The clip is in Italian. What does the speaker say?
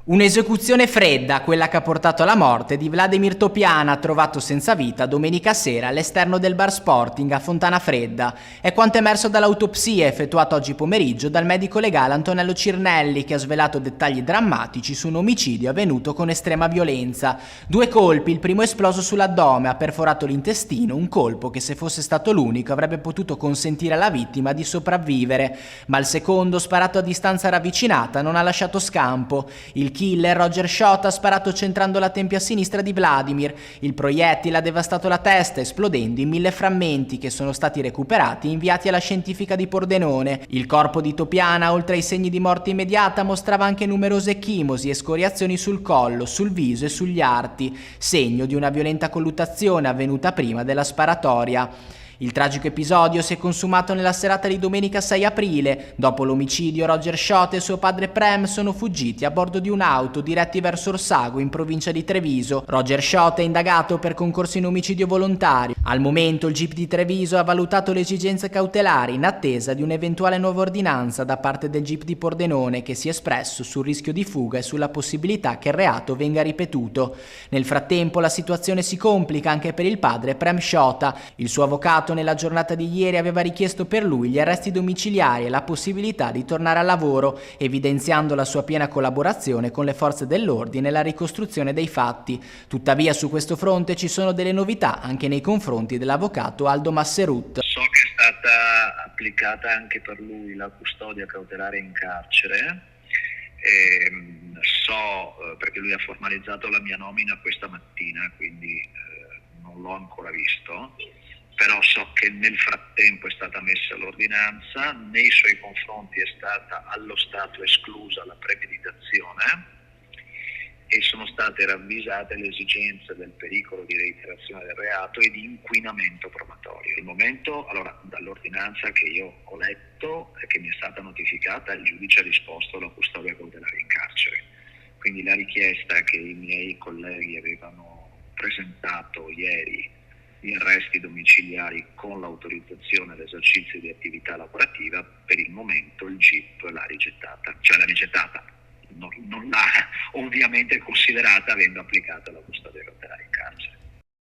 Un'esecuzione fredda, quella che ha portato alla morte di Vladimir Topiana, trovato senza vita domenica sera all'esterno del bar Sporting a Fontana Fredda. È quanto emerso dall'autopsia effettuata oggi pomeriggio dal medico legale Antonello Cirnelli, che ha svelato dettagli drammatici su un omicidio avvenuto con estrema violenza. 2 colpi, il primo esploso sull'addome, ha perforato l'intestino, un colpo che se fosse stato l'unico avrebbe potuto consentire alla vittima di sopravvivere, ma il secondo, sparato a distanza ravvicinata, non ha lasciato scampo. Il killer Roger Shot ha sparato centrando la tempia sinistra di Vladimir. Il proiettile ha devastato la testa, esplodendo in 1000 frammenti che sono stati recuperati e inviati alla scientifica di Pordenone. Il corpo di Topiana, oltre ai segni di morte immediata, mostrava anche numerose ecchimosi e scoriazioni sul collo, sul viso e sugli arti, segno di una violenta colluttazione avvenuta prima della sparatoria. Il tragico episodio si è consumato nella serata di domenica 6 aprile. Dopo l'omicidio, Roger Shot e suo padre Prem sono fuggiti a bordo di un'auto diretti verso Orsago, in provincia di Treviso. Roger Shot è indagato per concorso in omicidio volontario. Al momento il GIP di Treviso ha valutato le esigenze cautelari in attesa di un'eventuale nuova ordinanza da parte del GIP di Pordenone, che si è espresso sul rischio di fuga e sulla possibilità che il reato venga ripetuto. Nel frattempo la situazione si complica anche per il padre Prem Shota. Il suo avvocato nella giornata di ieri aveva richiesto per lui gli arresti domiciliari e la possibilità di tornare al lavoro, evidenziando la sua piena collaborazione con le forze dell'ordine nella ricostruzione dei fatti. Tuttavia su questo fronte ci sono delle novità anche nei confronti dell'avvocato Aldo Masserut. So che è stata applicata anche per lui la custodia cautelare in carcere. Perché lui ha formalizzato la mia nomina questa mattina, quindi non l'ho ancora visto, però so che nel frattempo è stata messa l'ordinanza, nei suoi confronti è stata allo stato esclusa la premeditazione e sono state ravvisate le esigenze del pericolo di reiterazione del reato e di inquinamento probatorio. Il momento, allora, dall'ordinanza che io ho letto e che mi è stata notificata, il giudice ha disposto la custodia cautelare in carcere. Quindi la richiesta che i miei colleghi avevano presentato ieri di arresti domiciliari con l'autorizzazione all'esercizio di attività lavorativa, per il momento il GIP l'ha rigettata, non l'ha ovviamente considerata avendo applicato